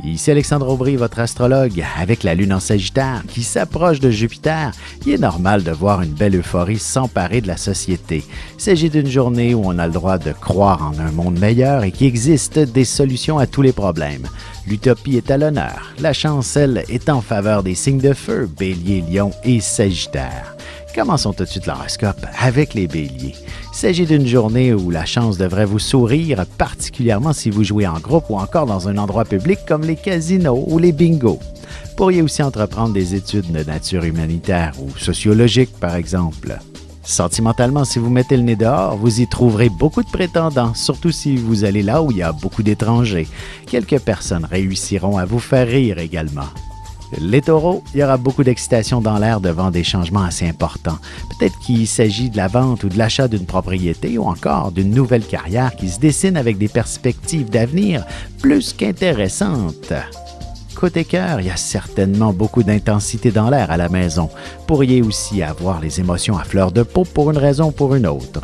Ici Alexandre Aubry, votre astrologue. Avec la Lune en Sagittaire qui s'approche de Jupiter, il est normal de voir une belle euphorie s'emparer de la société. Il s'agit d'une journée où on a le droit de croire en un monde meilleur et qu'il existe des solutions à tous les problèmes. L'utopie est à l'honneur. La chance, elle, est en faveur des signes de feu, Bélier, Lion et Sagittaire. Commençons tout de suite l'horoscope avec les Béliers. Il s'agit d'une journée où la chance devrait vous sourire, particulièrement si vous jouez en groupe ou encore dans un endroit public comme les casinos ou les bingos. Vous pourriez aussi entreprendre des études de nature humanitaire ou sociologique, par exemple. Sentimentalement, si vous mettez le nez dehors, vous y trouverez beaucoup de prétendants, surtout si vous allez là où il y a beaucoup d'étrangers. Quelques personnes réussiront à vous faire rire également. Les taureaux, il y aura beaucoup d'excitation dans l'air devant des changements assez importants. Peut-être qu'il s'agit de la vente ou de l'achat d'une propriété ou encore d'une nouvelle carrière qui se dessine avec des perspectives d'avenir plus qu'intéressantes. Côté cœur, il y a certainement beaucoup d'intensité dans l'air à la maison. Vous pourriez aussi avoir les émotions à fleur de peau pour une raison ou pour une autre.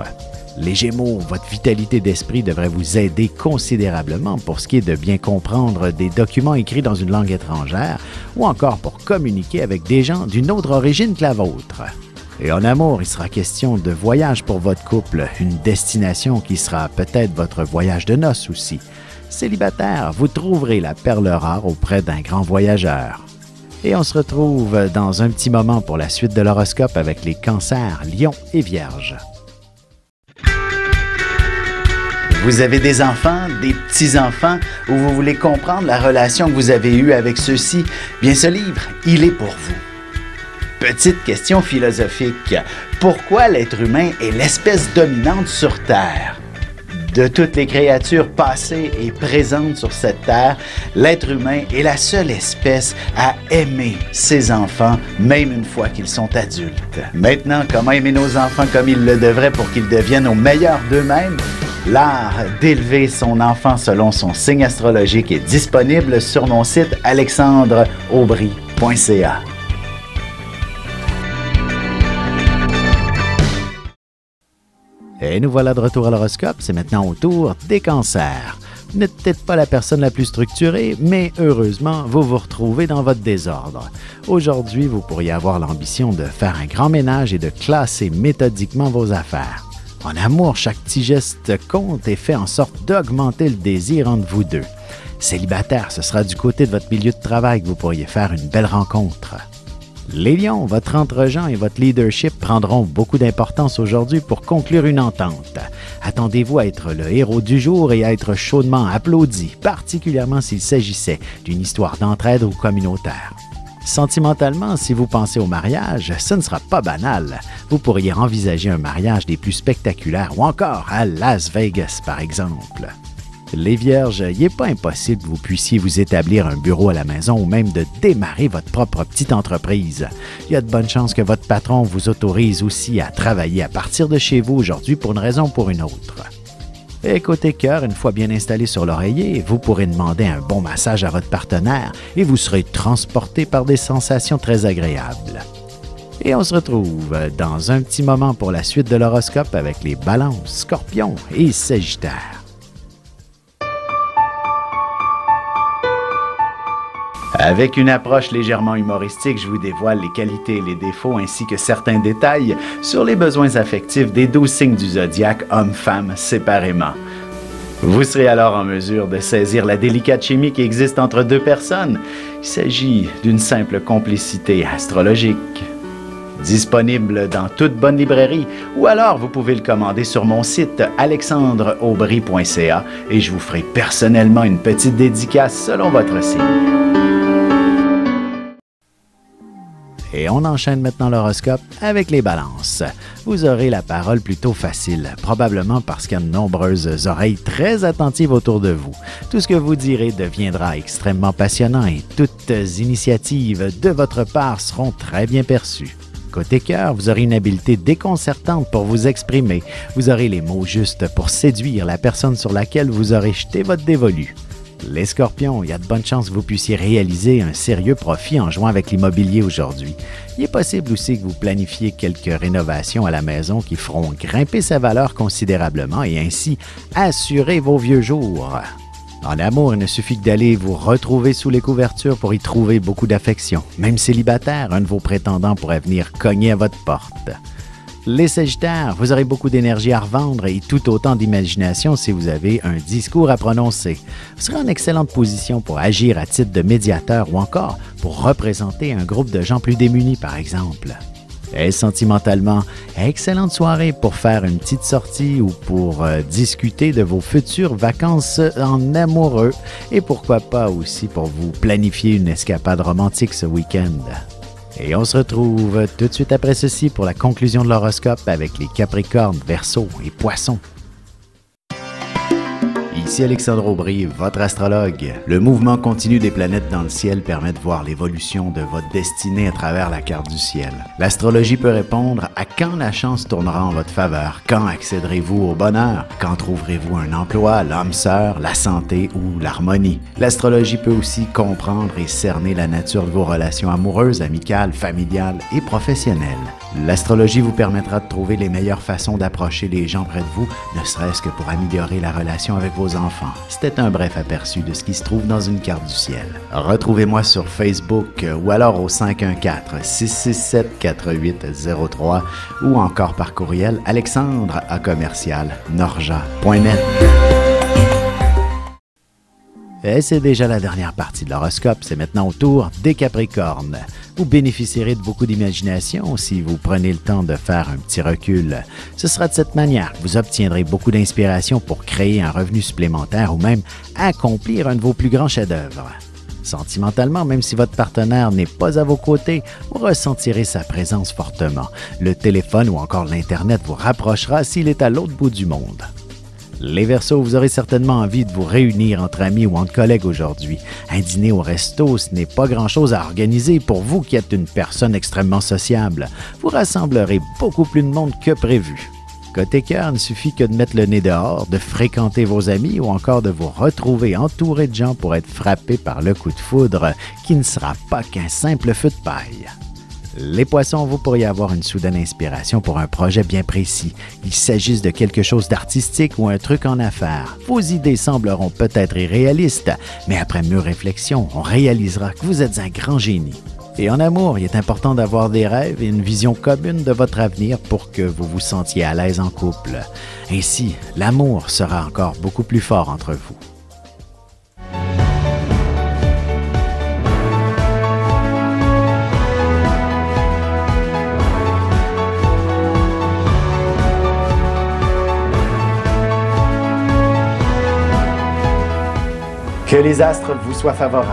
Les Gémeaux, votre vitalité d'esprit devrait vous aider considérablement pour ce qui est de bien comprendre des documents écrits dans une langue étrangère ou encore pour communiquer avec des gens d'une autre origine que la vôtre. Et en amour, il sera question de voyage pour votre couple, une destination qui sera peut-être votre voyage de noces aussi. Célibataire, vous trouverez la perle rare auprès d'un grand voyageur. Et on se retrouve dans un petit moment pour la suite de l'horoscope avec les Cancers, Lions et Vierges. Vous avez des enfants, des petits-enfants, ou vous voulez comprendre la relation que vous avez eue avec ceux-ci? Bien, ce livre, il est pour vous. Petite question philosophique. Pourquoi l'être humain est l'espèce dominante sur Terre? De toutes les créatures passées et présentes sur cette terre, l'être humain est la seule espèce à aimer ses enfants, même une fois qu'ils sont adultes. Maintenant, comment aimer nos enfants comme ils le devraient pour qu'ils deviennent au meilleur d'eux-mêmes? L'art d'élever son enfant selon son signe astrologique est disponible sur mon site alexandreaubry.ca. Et nous voilà de retour à l'horoscope, c'est maintenant au tour des Cancers. Vous n'êtes peut-être pas la personne la plus structurée, mais heureusement, vous vous retrouvez dans votre désordre. Aujourd'hui, vous pourriez avoir l'ambition de faire un grand ménage et de classer méthodiquement vos affaires. En amour, chaque petit geste compte et fait en sorte d'augmenter le désir entre vous deux. Célibataire, ce sera du côté de votre milieu de travail que vous pourriez faire une belle rencontre. Les Lions, votre entre-gens et votre leadership prendront beaucoup d'importance aujourd'hui pour conclure une entente. Attendez-vous à être le héros du jour et à être chaudement applaudi, particulièrement s'il s'agissait d'une histoire d'entraide ou communautaire. Sentimentalement, si vous pensez au mariage, ce ne sera pas banal. Vous pourriez envisager un mariage des plus spectaculaires ou encore à Las Vegas, par exemple. Les Vierges, il n'est pas impossible que vous puissiez vous établir un bureau à la maison ou même de démarrer votre propre petite entreprise. Il y a de bonnes chances que votre patron vous autorise aussi à travailler à partir de chez vous aujourd'hui pour une raison ou pour une autre. Et côté cœur, une fois bien installé sur l'oreiller, vous pourrez demander un bon massage à votre partenaire et vous serez transporté par des sensations très agréables. Et on se retrouve dans un petit moment pour la suite de l'horoscope avec les Balances, Scorpions et Sagittaires. Avec une approche légèrement humoristique, je vous dévoile les qualités et les défauts ainsi que certains détails sur les besoins affectifs des 12 signes du zodiaque, hommes-femmes séparément. Vous serez alors en mesure de saisir la délicate chimie qui existe entre deux personnes. Il s'agit d'une simple complicité astrologique. Disponible dans toute bonne librairie ou alors vous pouvez le commander sur mon site alexandreaubry.ca et je vous ferai personnellement une petite dédicace selon votre signe. Et on enchaîne maintenant l'horoscope avec les Balances. Vous aurez la parole plutôt facile, probablement parce qu'il y a de nombreuses oreilles très attentives autour de vous. Tout ce que vous direz deviendra extrêmement passionnant et toutes initiatives de votre part seront très bien perçues. Côté cœur, vous aurez une habileté déconcertante pour vous exprimer. Vous aurez les mots justes pour séduire la personne sur laquelle vous aurez jeté votre dévolu. Les Scorpions, il y a de bonnes chances que vous puissiez réaliser un sérieux profit en jouant avec l'immobilier aujourd'hui. Il est possible aussi que vous planifiez quelques rénovations à la maison qui feront grimper sa valeur considérablement et ainsi assurer vos vieux jours. En amour, il ne suffit que d'aller vous retrouver sous les couvertures pour y trouver beaucoup d'affection. Même célibataire, un de vos prétendants pourrait venir cogner à votre porte. Les Sagittaires, vous aurez beaucoup d'énergie à revendre et tout autant d'imagination si vous avez un discours à prononcer. Vous serez en excellente position pour agir à titre de médiateur ou encore pour représenter un groupe de gens plus démunis, par exemple. Et sentimentalement, excellente soirée pour faire une petite sortie ou pour discuter de vos futures vacances en amoureux et pourquoi pas aussi pour vous planifier une escapade romantique ce week-end. Et on se retrouve tout de suite après ceci pour la conclusion de l'horoscope avec les Capricornes, Verseaux et Poissons. Ici Alexandre Aubry, votre astrologue. Le mouvement continu des planètes dans le ciel permet de voir l'évolution de votre destinée à travers la carte du ciel. L'astrologie peut répondre à quand la chance tournera en votre faveur, quand accéderez-vous au bonheur, quand trouverez-vous un emploi, l'âme sœur, la santé ou l'harmonie. L'astrologie peut aussi comprendre et cerner la nature de vos relations amoureuses, amicales, familiales et professionnelles. L'astrologie vous permettra de trouver les meilleures façons d'approcher les gens près de vous, ne serait-ce que pour améliorer la relation avec vos enfants. C'était un bref aperçu de ce qui se trouve dans une carte du ciel. Retrouvez-moi sur Facebook ou alors au 514-667-4803 ou encore par courriel alexandre@norja.net. Et c'est déjà la dernière partie de l'horoscope, c'est maintenant au tour des Capricornes. Vous bénéficierez de beaucoup d'imagination si vous prenez le temps de faire un petit recul. Ce sera de cette manière que vous obtiendrez beaucoup d'inspiration pour créer un revenu supplémentaire ou même accomplir un de vos plus grands chefs-d'œuvre. Sentimentalement, même si votre partenaire n'est pas à vos côtés, vous ressentirez sa présence fortement. Le téléphone ou encore l'Internet vous rapprochera s'il est à l'autre bout du monde. Les Verseaux, vous aurez certainement envie de vous réunir entre amis ou entre collègues aujourd'hui. Un dîner au resto, ce n'est pas grand-chose à organiser pour vous qui êtes une personne extrêmement sociable. Vous rassemblerez beaucoup plus de monde que prévu. Côté cœur, il ne suffit que de mettre le nez dehors, de fréquenter vos amis ou encore de vous retrouver entouré de gens pour être frappé par le coup de foudre qui ne sera pas qu'un simple feu de paille. Les Poissons, vous pourriez avoir une soudaine inspiration pour un projet bien précis. Qu'il s'agisse de quelque chose d'artistique ou un truc en affaires. Vos idées sembleront peut-être irréalistes, mais après mûre réflexion, on réalisera que vous êtes un grand génie. Et en amour, il est important d'avoir des rêves et une vision commune de votre avenir pour que vous vous sentiez à l'aise en couple. Ainsi, l'amour sera encore beaucoup plus fort entre vous. Que les astres vous soient favorables.